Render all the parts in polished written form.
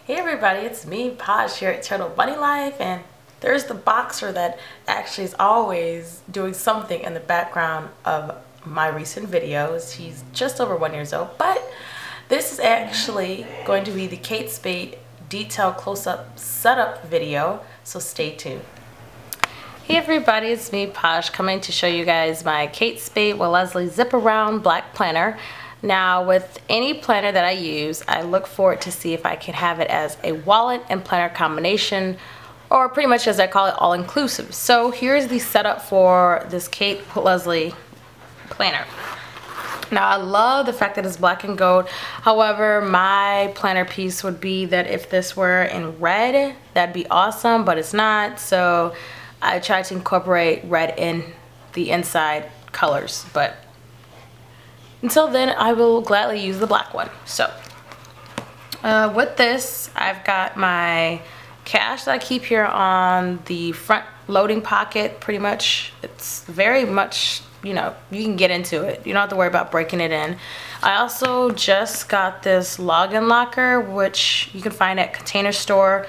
Hey everybody, it's me, Posh, here at Turtle Bunny Life, and there's the boxer that actually is always doing something in the background of my recent videos. He's just over 1 year old, but this is actually going to be the Kate Spade detail close-up setup video, so stay tuned. Hey everybody, it's me, Posh, coming to show you guys my Kate Spade with Leslie zip around black planner. Now, with any planner that I use, I look for it to see if I can have it as a wallet and planner combination, or pretty much, as I call it, all-inclusive. So here's the setup for this Kate Leslie planner. Now, I love the fact that it's black and gold. However, my planner piece would be that if this were in red, that'd be awesome, but it's not. So I try to incorporate red in the inside colors, but until then, I will gladly use the black one. So, with this, I've got my cash that I keep here on the front loading pocket, pretty much. It's very much, you know, you can get into it. You don't have to worry about breaking it in. I also just got this login locker, which you can find at Container Store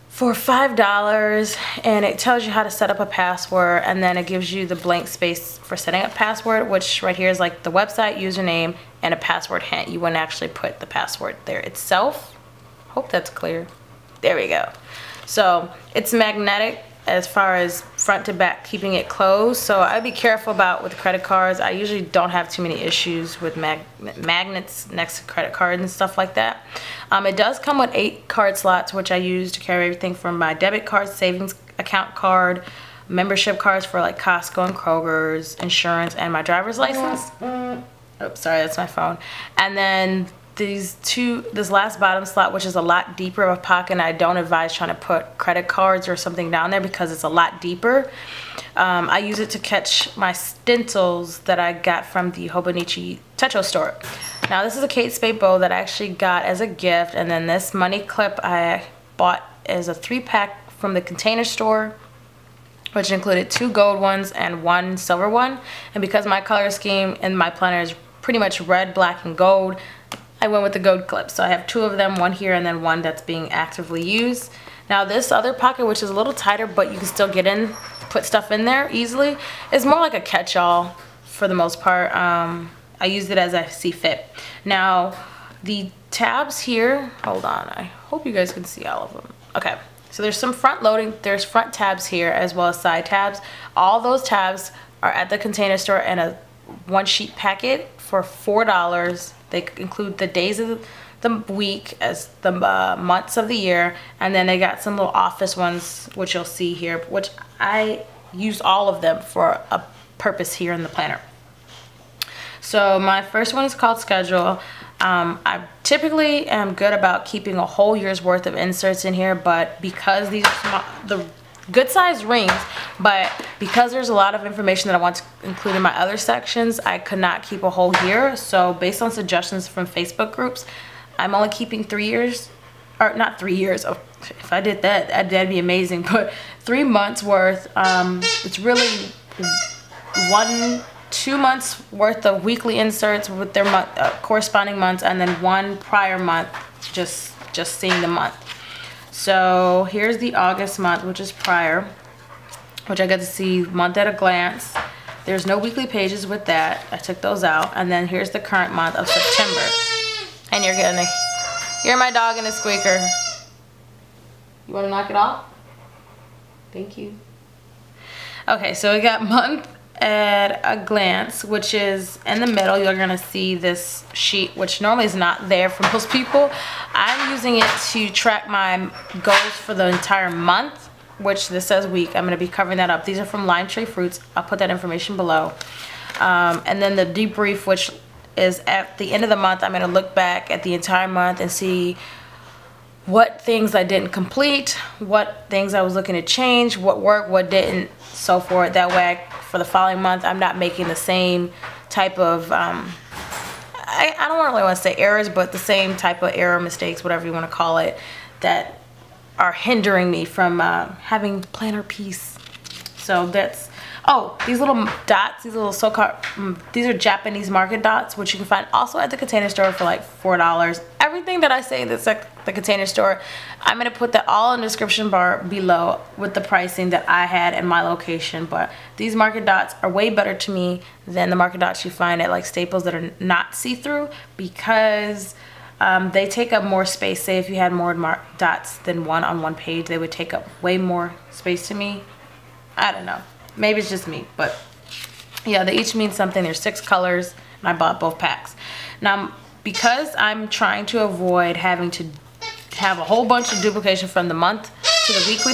for $5, and it tells you how to set up a password, and then it gives you the blank space for setting up password, which right here is like the website, username, and a password hint. You wouldn't actually put the password there itself. Hope that's clear. There we go. So it's magnetic as far as front to back, keeping it closed. So I'd be careful about with credit cards. I usually don't have too many issues with magnets next to credit cards and stuff like that. It does come with 8 card slots, which I use to carry everything from my debit card, savings account card, membership cards for like Costco and Kroger's, insurance, and my driver's license. Oops, sorry, that's my phone. And then this last bottom slot, which is a lot deeper of a pocket, and I don't advise trying to put credit cards or something down there because it's a lot deeper. I use it to catch my stencils that I got from the Hobonichi Techo store. Now, this is a Kate Spade bow that I actually got as a gift, and then this money clip I bought as a 3-pack from the Container Store, which included 2 gold ones and 1 silver one. And because my color scheme in my planner is pretty much red, black, and gold, I went with the gold clip. So I have 2 of them, one here and then one that's being actively used. Now, this other pocket, which is a little tighter, but you can still get in, put stuff in there easily, is more like a catch-all for the most part. I used it as I see fit. Now, the tabs here, hold on, I hope you guys can see all of them. Okay, so there's some front loading, there's front tabs here as well as side tabs. All those tabs are at the Container Store in a 1-sheet packet for $4. They include the days of the week as the months of the year, and then they got some little office ones, which you'll see here, which I use all of them for a purpose here in the planner. So my first one is called Schedule. I typically am good about keeping a whole year's worth of inserts in here, but because these are small, the good sized rings, but because there's a lot of information that I want to include in my other sections, I could not keep a whole year. So based on suggestions from Facebook groups, I'm only keeping 3 years, or not 3 years. Oh, if I did that, that'd be amazing. But 3 months worth. It's really 2 months worth of weekly inserts with their corresponding months, and then 1 prior month, just seeing the month. So here's the August month, which is prior, which I got to see month at a glance. There's no weekly pages with that. I took those out. And then here's the current month of September. And you're gonna hear my dog in a squeaker. You wanna knock it off? Thank you. Okay, so we got month at a glance, which is in the middle. You're gonna see this sheet, which normally is not there for most people. I'm using it to track my goals for the entire month, which this says week. I'm gonna be covering that up. These are from Lime Tree Fruits. I'll put that information below. And then the debrief, which is at the end of the month. I'm gonna look back at the entire month and see what things I didn't complete, what things I was looking to change, what worked, what didn't, so forth. That way, for the following month, I'm not making the same type of, I don't really want to say errors, but the same type of error, mistakes, whatever you want to call it, that are hindering me from having planner peace. So that's, Oh, these little dots, these little so-called, these are Japanese market dots, which you can find also at the Container Store for like $4. Everything that I say that's at the Container Store, I'm going to put that all in the description bar below with the pricing that I had in my location. But these market dots are way better to me than the market dots you find at like Staples that are not see-through, because they take up more space. Say if you had more dots than one on one page, they would take up way more space to me. I don't know. Maybe it's just me, but yeah, they each mean something. There's 6 colors, and I bought both packs. Now, because I'm trying to avoid having to have a whole bunch of duplication from the month to the weekly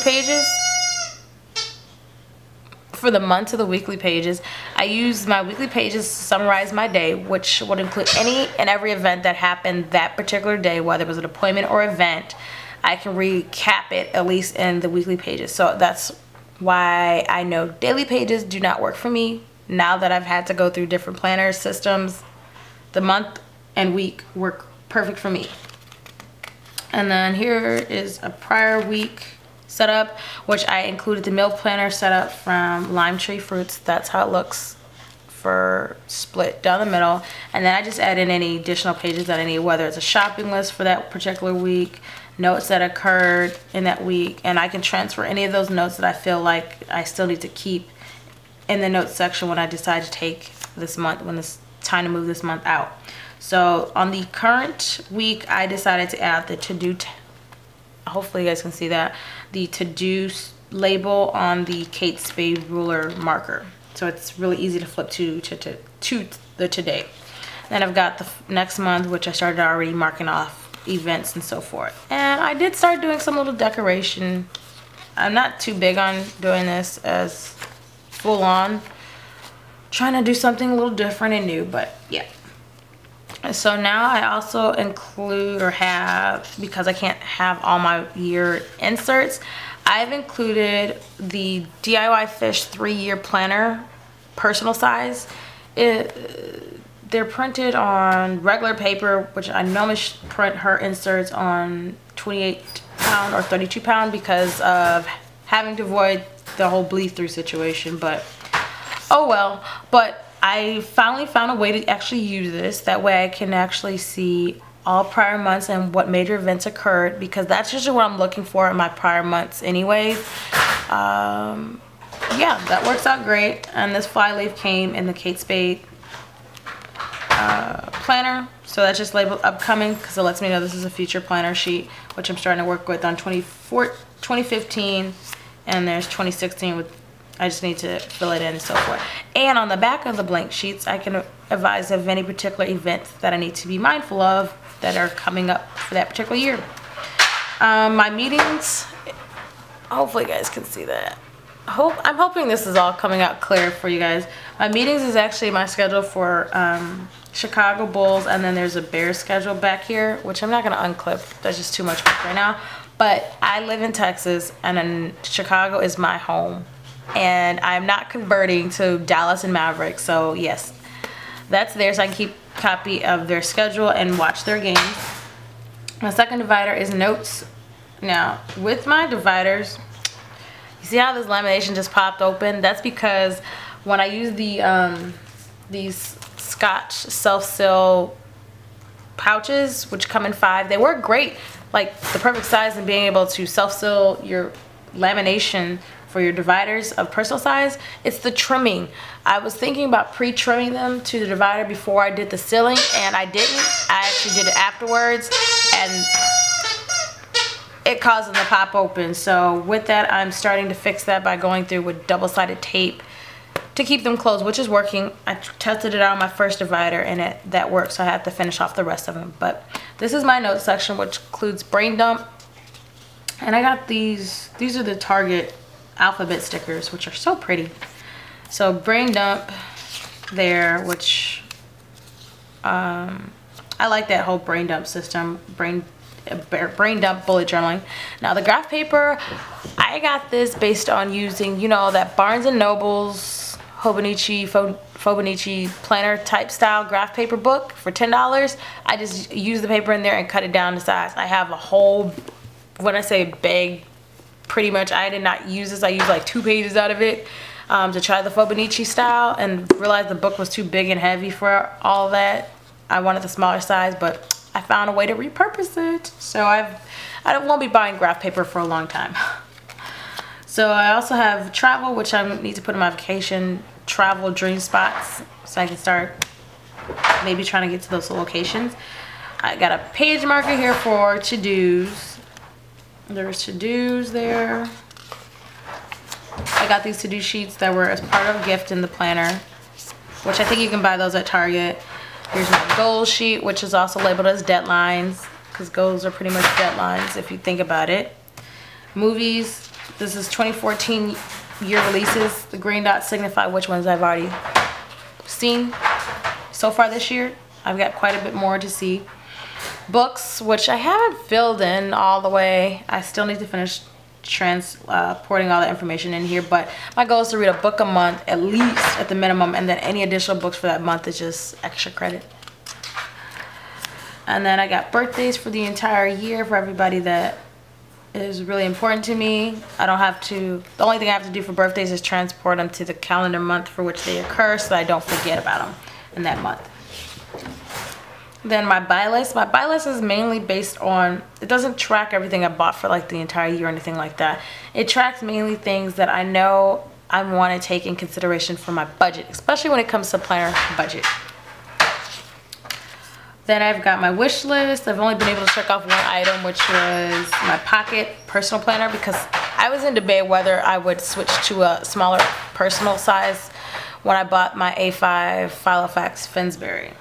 pages, I use my weekly pages to summarize my day, which would include any and every event that happened that particular day, whether it was an appointment or event. I can recap it at least in the weekly pages. So that's why I know daily pages do not work for me. Now that I've had to go through different planner systems, the month and week work perfect for me. And then here is a prior week setup, which I included the meal planner setup from Lime Tree Fruits. That's how it looks for split down the middle. And then I just add in any additional pages that I need, whether it's a shopping list for that particular week, notes that occurred in that week, and I can transfer any of those notes that I feel like I still need to keep in the notes section when I decide to take this month, when it's time to move this month out. So on the current week, I decided to add the to-do, hopefully you guys can see that, the to-do label on the Kate Spade ruler marker. So it's really easy to flip to the today. Then I've got the next month, which I started already marking off events and so forth. And I did start doing some little decoration. I'm not too big on doing this as full on. Trying to do something a little different and new, but yeah. So now I also include, or have, because I can't have all my year inserts, I've included the DIY Fish 3-year planner, personal size. They're printed on regular paper, which I normally print her inserts on 28 pound or 32 pound because of having to avoid the whole bleed through situation, but oh well. But I finally found a way to actually use this. That way I can actually see all prior months and what major events occurred, because that's usually what I'm looking for in my prior months anyway. Yeah, that works out great. And this flyleaf came in the Kate Spade planner, so that's just labeled upcoming because it lets me know this is a future planner sheet, which I'm starting to work with on 2015, and there's 2016 with, I just need to fill it in and so forth. And on the back of the blank sheets, I can advise of any particular events that I need to be mindful of that are coming up for that particular year. My meetings, hopefully you guys can see that. I'm hoping this is all coming out clear for you guys. My meetings is actually my schedule for Chicago Bulls, and then there's a Bears schedule back here, which I'm not going to unclip. That's just too much work right now. But I live in Texas, and then Chicago is my home. And I'm not converting to Dallas and Maverick, so yes, that's there, so I can keep a copy of their schedule and watch their games. My second divider is notes. Now, with my dividers, you see how this lamination just popped open? That's because when I use the these Scotch self-seal pouches, which come in 5, they work great, like the perfect size, and being able to self-seal your lamination for your dividers of personal size. It's the trimming. I was thinking about pre-trimming them to the divider before I did the sealing, and I didn't. I actually did it afterwards, and it caused them to pop open. So with that, I'm starting to fix that by going through with double-sided tape to keep them closed, which is working. I tested it out on my first divider, and that worked, so I have to finish off the rest of them. But this is my notes section, which includes brain dump, and I got these are the Target alphabet stickers, which are so pretty. So brain dump there, which I like that whole brain dump system, brain dump bullet journaling. Now the graph paper, I got this based on using, you know, that Barnes & Noble's Fobonichi planner type style graph paper book for $10. I just use the paper in there and cut it down to size. I have a whole, when I say bag, pretty much, I did not use this. I used like 2 pages out of it. to try the Fauxbonichi style, and realized the book was too big and heavy for all that. I wanted the smaller size, but I found a way to repurpose it. So I won't be buying graph paper for a long time. So I also have travel, which I need to put in my vacation travel dream spots, so I can start maybe trying to get to those locations. I got a page marker here for to-dos. There's to-dos there. I got these to-do sheets that were as part of a gift in the planner, which I think you can buy those at Target. Here's my goals sheet, which is also labeled as deadlines, because goals are pretty much deadlines if you think about it. Movies, this is 2014 year releases. The green dots signify which ones I've already seen so far this year. I've got quite a bit more to see. Books, which I haven't filled in all the way. I still need to finish transporting all the information in here, but my goal is to read a book a month at least at the minimum, and then any additional books for that month is just extra credit. And then I got birthdays for the entire year for everybody that is really important to me. I don't have to, the only thing I have to do for birthdays is transport them to the calendar month for which they occur, so that I don't forget about them in that month. Then my buy list. My buy list is mainly based on, it doesn't track everything I bought for like the entire year or anything like that. It tracks mainly things that I know I want to take in consideration for my budget, especially when it comes to planner budget. Then I've got my wish list. I've only been able to check off one item, which was my pocket personal planner, because I was in debate whether I would switch to a smaller personal size when I bought my A5 Filofax Finsbury.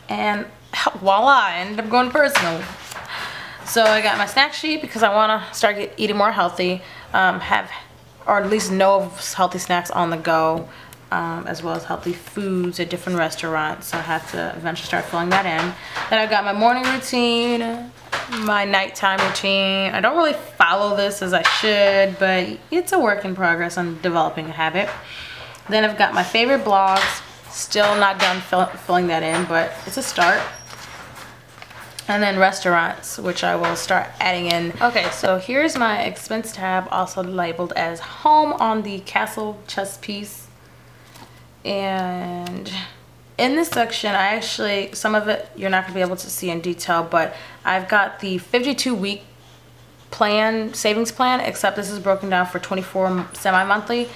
And voila, I ended up going personal. So I got my snack sheet because I want to start eating more healthy, or at least know of healthy snacks on the go, as well as healthy foods at different restaurants. So I have to eventually start filling that in. Then I've got my morning routine, my nighttime routine. I don't really follow this as I should, but it's a work in progress. I'm developing a habit. Then I've got my favorite blogs. Still not done filling that in, but it's a start. And then restaurants, which I will start adding in. Okay, so here's my expense tab, also labeled as home on the castle chess piece. And in this section, I actually, some of it you're not gonna be able to see in detail, but I've got the 52-week plan, savings plan, except this is broken down for 24 semi-monthly,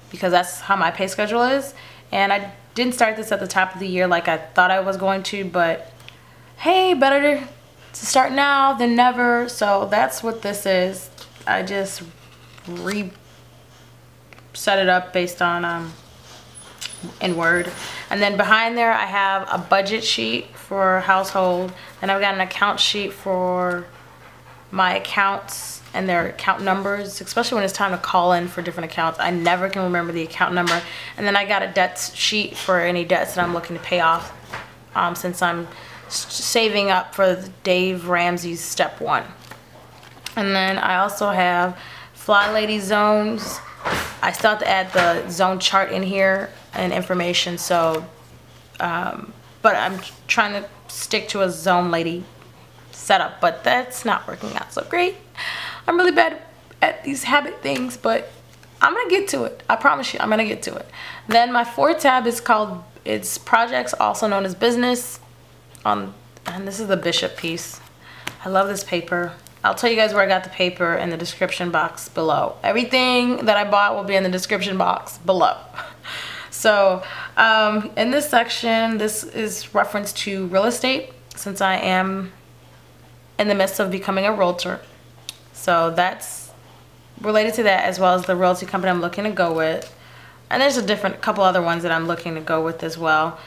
because that's how my pay schedule is. And I didn't start this at the top of the year like I thought I was going to, but hey, better to start now than never. So that's what this is. I just set it up based on in Word. And then behind there I have a budget sheet for household. Then I've got an account sheet for my accounts and their account numbers, especially when it's time to call in for different accounts. I never can remember the account number. And then I got a debt sheet for any debts that I'm looking to pay off, since I'm saving up for Dave Ramsey's step 1. And then I also have Fly Lady zones. I still have to add the zone chart in here and information, so but I'm trying to stick to a zone lady setup, but that's not working out so great. I'm really bad at these habit things, but I'm gonna get to it. I promise you, I'm gonna get to it. Then my 4th tab is called, it's projects, also known as business. And this is the Bishop piece. I love this paper. I'll tell you guys where I got the paper in the description box below. Everything that I bought will be in the description box below. So in this section, this is reference to real estate, since I am in the midst of becoming a realtor. So that's related to that, as well as the realty company I'm looking to go with. And there's a couple other ones that I'm looking to go with as well.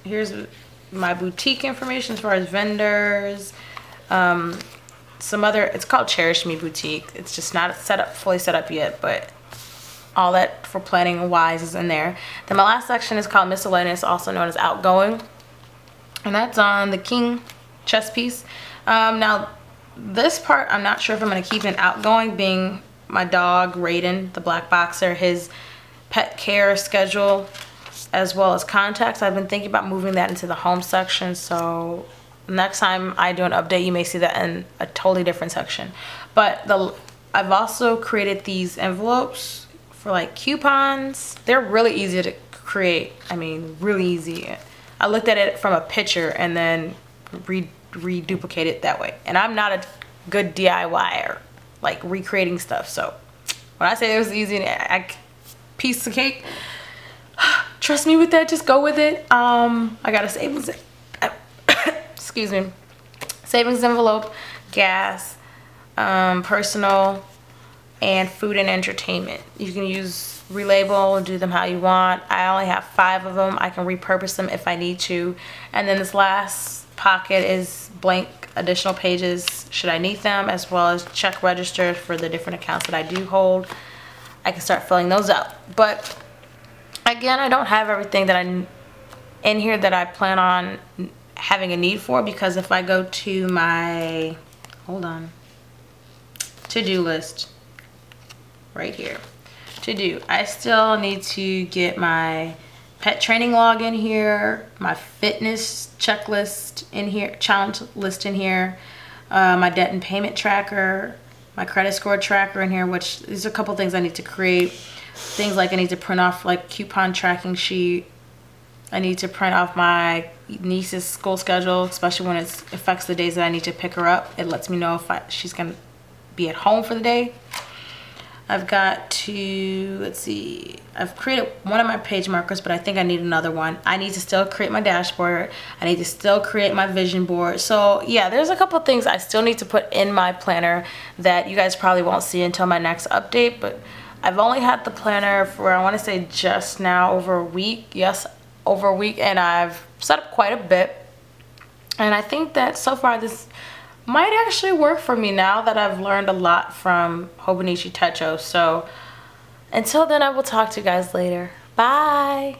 Here's my boutique information as far as vendors. Some other, it's called Cherish Me Boutique. It's just not fully set up yet, but all that for planning wise is in there. Then my last section is called Miscellaneous, also known as Outgoing. And that's on the King chess piece. Now, this part, I'm not sure if I'm going to keep in Outgoing, being my dog, Raiden, the black boxer, his pet care schedule, as well as contacts. I've been thinking about moving that into the home section, so next time I do an update, you may see that in a totally different section. But I've also created these envelopes for like coupons. They're really easy to create. I mean, really easy. I looked at it from a picture and then reduplicate it that way. And I'm not a good DIYer, like recreating stuff. So when I say it was easy, piece of cake, trust me with that, just go with it. I got a savings, excuse me, savings envelope, gas, personal, and food and entertainment. You can use relabel, do them how you want. I only have 5 of them. I can repurpose them if I need to. And then this last pocket is blank additional pages should I need them, as well as check registers for the different accounts that I do hold. I can start filling those out. But again, I don't have everything that I in here that I plan on having a need for, because if I go to my, hold on, to-do list right here, to-do, I still need to get my pet training log in here, my fitness checklist in here, challenge list in here, my debt and payment tracker, my credit score tracker in here, which these are a couple things I need to create. Things like I need to print off like coupon tracking sheet. I need to print off my niece's school schedule, especially when it affects the days that I need to pick her up. It lets me know if she's gonna be at home for the day. I've got to, let's see, I've created one of my page markers, but I think I need another one. I need to still create my dashboard. I need to still create my vision board. So yeah, there's a couple things I still need to put in my planner that you guys probably won't see until my next update, but I've only had the planner for, I want to say just now, over a week. Yes, over a week, and I've set up quite a bit. And I think that so far this might actually work for me now that I've learned a lot from Hobonichi Techo. So until then, I will talk to you guys later. Bye.